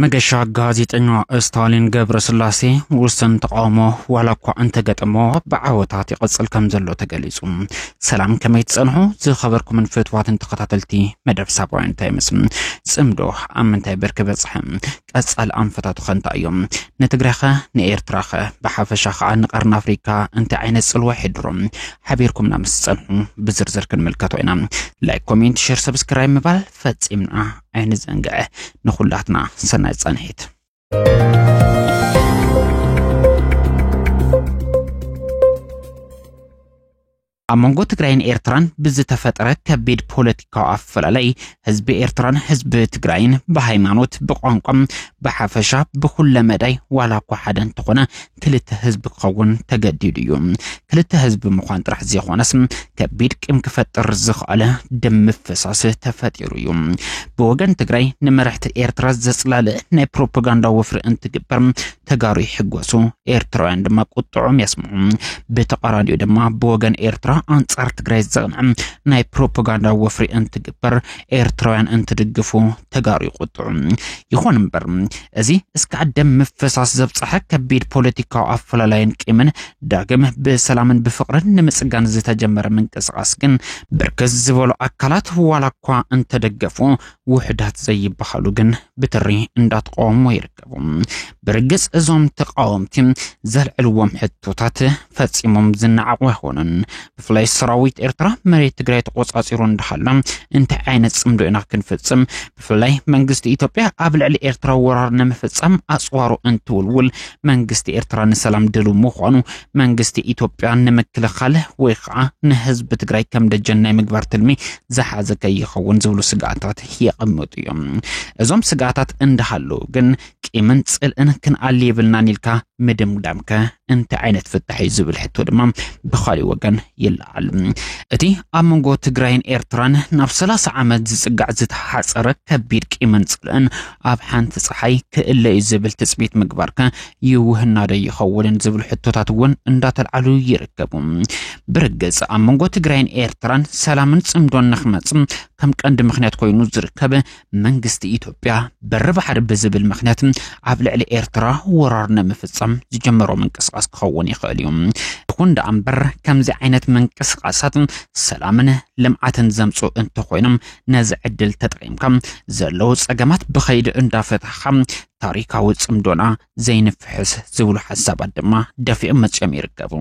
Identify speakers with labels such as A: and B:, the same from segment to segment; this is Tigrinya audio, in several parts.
A: መገሻ ጋዜጠኛ ስታሊን ገብረስላሴ ውስን ተቃውሞ ዋላኳ እንተ ገጠሞ በዓወታት ይቅጽል ከም ዘሎ ተገሊጹ ሰላም ከመይ ጸንሑ ዝኸበርኩም ፍትዋትን ተኸታተልቲ መደብ ሳባዊ እንታይ መስም ጽምዶ ኣምንታይ በርክ በጽሕም ቀጻል አንፈታቱ ኸንታዮም ነትግራኸ ንኤርትራኸ በሓፈሻ ኸዓ ንቀርን አፍሪካ እንታይ ዓይነት ጽልዋ ሕድሮም ሓቢርኩምና ምስ ጸንሑ ብዝርዝር ክንምልከቶ ኢና ላይክ ኮሜንት ሼር ሰብስክራይብ ምባል ፈጺምና አይን ዘንገዕ ንኹላትና ሰናይ ጸንሒት አመንጎ ትግራይን ኤርትራን ብዝተፈጠረ ከቢድ ፖለቲካዊ አፈላላይ ህዝብ ኤርትራን ህዝብ ትግራይን በሃይማኖት በቋንቋም በሐፈሻ በኩለ መዳይ ዋላኳ ሓደን ተኾነ ክልተ ህዝብ ክኸውን ተገዲዱ እዩ ክልተ ህዝብ ምዃን ጥራሕ ዘይኾነስ ከቢድ ቅም ክፈጥር ዝኽኣለ ደም ፍሳስ ተፈጢሩ እዩ በወገን ትግራይ ንመራሕቲ ኤርትራ ዘጽላልእ ናይ ፕሮፓጋንዳ ወፍሪ እንትግበር ተጋሩ ይሕጎሱ ኤርትራውያን ድማ ቁጥዖም ያስምዑ በተቃራኒው ድማ በወገን ኤርትራ አንጻር ትግራይ ዘቅንዕም ናይ ፕሮፓጋንዳ ወፍሪ እንትግበር ኤርትራውያን እንትድግፉ ተጋሩ ይቁጥዑ ይኹን እምበር እዚ እስከ ደም መፈሳስ ዘብጽሐ ከቢድ ፖለቲካዊ አፈላላይን ቂምን ዳግም በሰላምን በፍቅርን ንምጽጋን ዝተጀመረ ምንቅስቃስ ግን በርከዝ ዝበሉ አካላት ዋላኳ እንትደገፉ ውህዳት ዘይባሃሉ ግን ብትሪ እንዳትቆሙ ይርከቡ በርግጽ እዞም ተቃወምቲ ዘልዕልዎም ሕቶታት ፈጺሞም ዝናዓቁ ይሆነን ፍላይ ሰራዊት ኤርትራ መሬት ትግራይ ተቆጻጽሩ እንዳሃላ እንተ አይነት ጽምዶ ኢና ክንፈጽም ፍላይ መንግስት ኢትዮጵያ አብልዕሊ ኤርትራ ወራር ነመፈጸም አጽዋሩ እንትውልውል መንግስት ኤርትራ ንሰላም ድሉ ምዃኑ መንግስት ኢትዮጵያ ንመክለኻል ወይ ከዓ ንህዝብ ትግራይ ከም ደጀናይ ምግባር ትልሚ ዘሓዘከ ይኸውን ዝብሉ ስጋታት ይቕመጡ እዮም እዞም ስጋታት እንዳሃሉ ግን ቂምን ጽልእን ክንአሊ ይብልና ኒልካ ምድምዳምከ እንተ አይነት ፍትሐይ ዝብል ሕቶ ድማ በኻሊ ወገን ይላል እቲ አመንጎ ትግራይን ኤርትራን ናብ 30 ዓመት ዝጽጋዕ ዝተሓጸረ ከቢድ ቂምን ጽልእን ኣብ ሓንቲ ፀሓይ ክእለ ዝብል ትጽቢት ምግባርከ ይውህና ይኸውን ዝብል ሕቶታት ወን እንዳተልዓሉ ይርከቡ ብርግጽ አመንጎ ትግራይን ኤርትራን ሰላምን ጽምዶን ንኽመጽም ከም ቀንዲ ምኽንያት ኮይኑ ዝርከብ መንግስት ኢትዮጵያ በርባሕር ብዝብል ምኽንያት ኣብ ልዕሊ ኤርትራ ወራር ንምፍጸም ዝጀመሮ ምንቅስቃስ ክኸውን ይኽእል እዩ ይኹን ደኣምበር ከምዚ ዓይነት ምንቅስቃሳት ሰላምን ልምዓትን ዘምጹ እንተኾይኖም ነዚ ዕድል ተጠቂምካ ዘለው ጸገማት ብኸይድ እንዳፈታኻ ታሪካዊ ጽምዶና ዘይንፍሕስ ዝብሉ ሓሳባት ድማ ደፊኦም መጽኦም ይርከቡ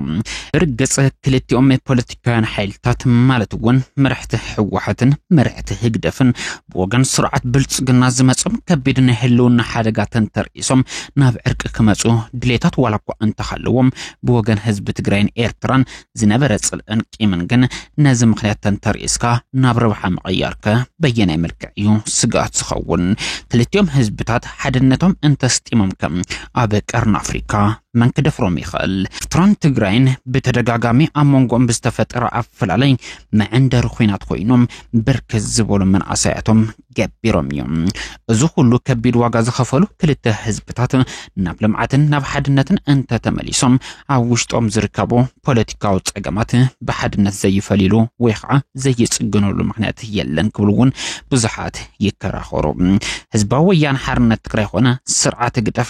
A: ብርግጽ ክልቲኦም ፖለቲካውያን ሓይልታት ማለት እውን መራሕቲ ሕወሓትን መራሕቲ ህግደፍን ብወገን ስርዓት ብልጽግና ዝመጽኦም ከቢድ ንህልውና ሓደጋትን ተርእሶም ናብ ዕርቂ ክመጹ ድሌታት ዋላኳ እንተሃለዎም ብወገን ህዝቢ ትግራይን ኤርትራን ዝነበረ ጽልእን ቂምን ግን ነዚ ምኽንያትን ተርእስካ ናብ ረብሓ መቐያርከ በየናይ መልክዕ እዩ ስጋት ዝኸውን ክልቲኦም ህዝብታት ሓድነቶም እንተስጢሞም ከም ኣብ ቀርን አፍሪካ መንከደፍሮም ይኽእል ኤርትራን ትግራይን በተደጋጋሚ አመንጎም ብዝተፈጠረ አፈላላይ መዕንደር ኹይናት ኮይኖም በርከዝ ዝበሉ መንአሳያቶም ገቢሮም እዮም እዚ ሁሉ ከቢድ ዋጋ ዝኸፈሉ ክልተ ህዝብታት ናብ ልምዓትን ናብ ሓድነትን እንተ ተመሊሶም ኣብ ውሽጦም ዝርከቡ ፖለቲካዊ ጸገማት ብሓድነት ዘይፈሊሉ ወይ ከዓ ዘይጽግነሉ ምኽንያት የለን ክብሉውን ብዙሓት ይከራኸሩ ህዝባዊ ወያነ ሓርነት ትግራይ ኾነ ስርዓት ግደፍ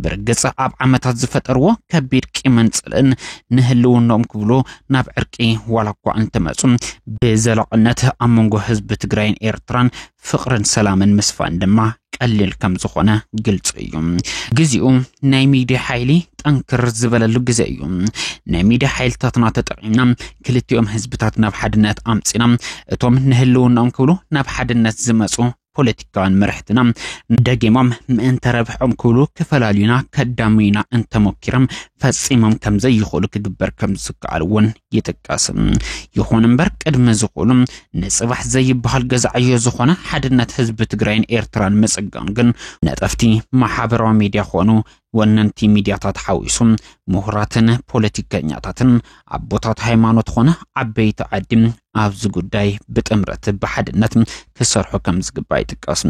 A: በርግጽ ኣብ ዓመታት ዝፈጠርዎ ከቢድ ቂምን ጽልእን ንህልውናኦም ክብሉ ናብ ዕርቂ ዋላኳ እንተመጹ ብዘላቕነት አመንጎ ህዝቢ ትግራይን ኤርትራን ፍቅርን ሰላምን ምስፋን ድማ ቀሊል ከም ዝኾነ ግልጽ እዩ ግዚኡ ናይ ሚድያ ሓይሊ ጠንክር ዝበለሉ ግዜ እዩ ናይ ሚድያ ሓይልታትና ተጠቂምና ክልቲኦም ህዝብታት ናብ ሓድነት ኣምጺና እቶም ንህልውናኦም ክብሉ ናብ ሓድነት ዝመጹ ፖለቲካውን መራሕትና ደጊሞም ምእንተ ረብሖም ክብሉ ክፈላልዩና ከዳሚና እንተሞኪሮም ፈጺሞም ከም ዘይኽእሉ ክግበር ከም ዝከኣል እውን ይጥቀስ ይኹን እምበር ቅድመ ዝኽእሉ ንጽባሕ ዘይበሃል ገዛዕዮ ዝኾነ ሓድነት ህዝቢ ትግራይን ኤርትራን ምጽጋን ግን ነጠፍቲ ማሕበራዊ ሚድያ ኾኑ ወነንቲ ሚድያታት ሓዊሱም ምሁራትን ፖለቲከኛታትን አቦታት ሃይማኖት ኾነ ዓበይቲ ዓዲም ኣብዚ ጉዳይ ብጥምረት በሓድነት ክሰርሑ ከም ዝግባእ ይጥቀስ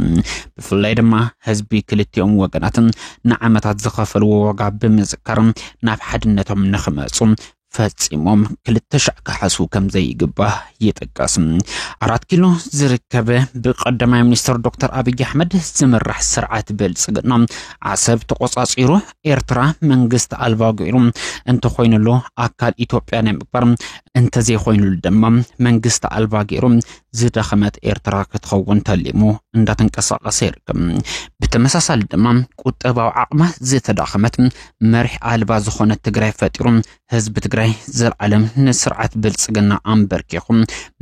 A: ብፍላይ ድማ ህዝቢ ክልቲኦም ወገናትን ንዓመታት ዝኸፈልዎ ዋጋ ብምዝካር ናብ ሓድነቶም ንኽመጹ ፈጽሞም ክልተሻዕ ከሓሱ ከም ዘይግባህ ይጠቀስ 4 ኪሎ ዝርከበ ብቀዳማይ ሚኒስትር ዶክተር አብይ አሕመድ ዝምራሕ ስርዓት ብልጽግና ዓሰብ ተቆጻጺሩ ኤርትራ መንግስት አልባ ገይሩ እንተ ኮይኑሎ አካል ኢትዮጵያ ናይ ምግባር እንተ ዘይኮይኑሉ ድማ መንግስት አልባ ገይሩ ዝደኸመት ኤርትራ ክትኸውን ተሊሙ እንዳተንቀሳቀሰ ይርከብ ብተመሳሳሊ ድማ ቁጠባው ዓቅማ ዝተዳኸመት መሪሕ አልባ ዝኾነ ትግራይ ፈጢሩ ህዝብ ትግራይ ዘልዓለም ንስርዓት ብልጽግና አንበርኪኹም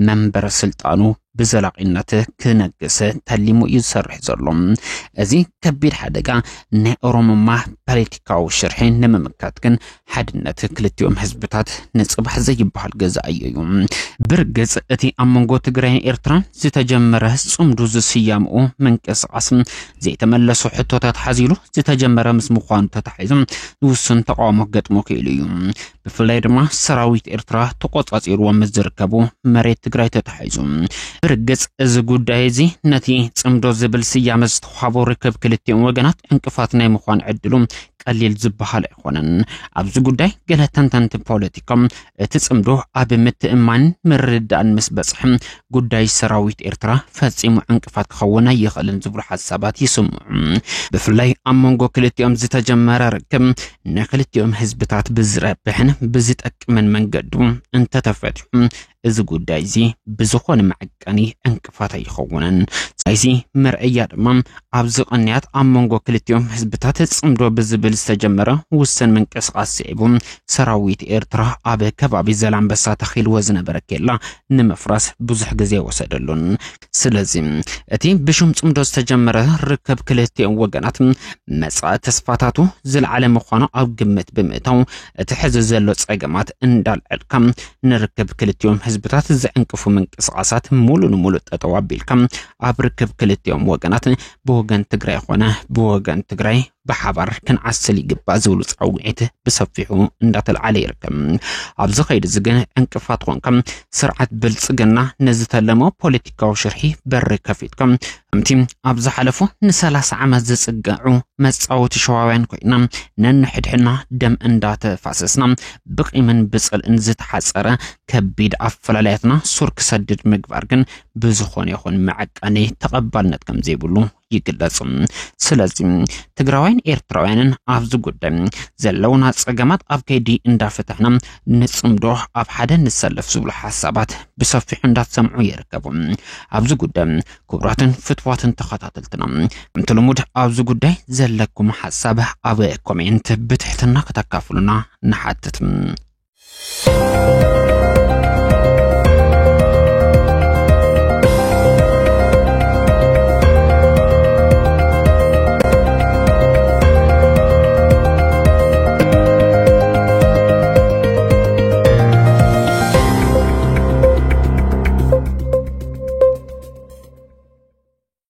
A: መንበር ስልጣኑ بزلاقينته كنجسة تلمو يسرح زلهم أزي كبير حدقة نأرومما بوليتيكاو شرحين نممكاتكن حدنته كلتيوم حزبتات نصبح زي بحالجزائي يوم برجز أتي أمونغو تجرين إيرتران زتجمره صمدو زسيامو من كاس عصم زي تملسو حتوتات حزيلو زتجمره مسموخان تتحيزم وسن تقامو قدمو كيليوم بفلايرما سراويت إيرترا تقوط أزيرو ومزركبو مريت تجري تتحيزم برجز از ጉዳይ እዚ ነቲ ጽምዶ ዝብል ስያመ ዝተዋሃቦ ርክብ ክልቲኦም ወገናት እንቅፋትና ይምዃን ዕድሉ ቀሊል ዝባሃል አይኮነን ኣብዚ ጉዳይ ገለ ተንተንቲ ፖለቲካም እቲ ጽምዶ ኣብ ምትእማን ምርዳእን ምስ በጽሕም ጉዳይ ሰራዊት ኤርትራ ፈጺሙ እንቅፋት ክኸውን ይኽእልን ዝብሉ ሓሳባት ይስምዑ ብፍላይ ኣመንጎ ክልቲኦም ዝተጀመረ ርክብ ንክልቲኦም ህዝብታት ብዝረብሕን ብዝጠቅምን መንገዱ እንተተፈትሑ እዚ ጉዳይ እዚ ብዝኾነ ማዕቀኒ እንቅፋት ይኸውን ሳይዚ መርአያ ድማ ኣብዚ ቀንያት ኣመንጎ ክልቲኦም ህዝብታት ጽምዶ ብዝብል ዝተጀመረ ውሰን መንቀሳቀስ ሲዕቡም ሰራዊት ኤርትራ ኣብ ከባቢ ዘላንበሳ ተኺል ወዝነበረ ከላ ንመፍራስ ብዙሕ ግዜ ወሰደሉን ስለዚ እቲ ብሽም ጽምዶ ዝተጀመረ ርክብ ክልቲኦም ወገናት መጻ ተስፋታቱ ዝልዓለ ምዃኑ ኣብ ግምት ብምእታው እቲ ሕዚ ዘሎ ጸገማት እንዳልዕልከም ንርክብ ክልቲኦም ህዝብታት ዘዕንቅፉ መንቀሳቀሳት ሙሉ ንሙሉ ተጠዋቢልከም ኣብ ርክብ ክልቲኦም ወገናት ብወገን ትግራይ ኾነ ብወገን ትግራይ بحبر كان عسلي جبا زولو صعوعت بصفيحو انداتلعلى يركم ابز خيد زغن انقفات قنكم سرعه بلصغنا نزتلمو بوليتيكاو شرحي بر كفيتكم امتي ابز حلفو ن30 عامات زصقعو مصاوت شواوያን ኮይና ነንሕድሕና ደም እንዳተ ፋሰስና بقيمن بصل انزت حصره كبيد افلالياتنا ሱር ክሰድድ ምግባር ግን ብዙኾን ይኹን ማዕቀኔ ተቀባልነት ከም ዘይብሉ ይግለጽም ስለዚህ ትግራዋይን ኤርትራውያንን ኣብዝ ጉዳይ ዘለውና ጸገማት ኣብ ከይዲ እንዳፈተሕና ንጽምዶ ኣብ ሓደ ንሰለፍ ዝብሉ ሓሳባት ብሰፊሑ እንዳትሰምዑ ይርከቡ ኣብዝ ጉዳይ ክብራትን ፍትዋትን ተኸታተልትና እንትልሙድ ኣብዝ ጉዳይ ዘለኩም ሓሳብ ኣብ ኮሜንት ብትሕትና ከተካፍሉና ንሓትት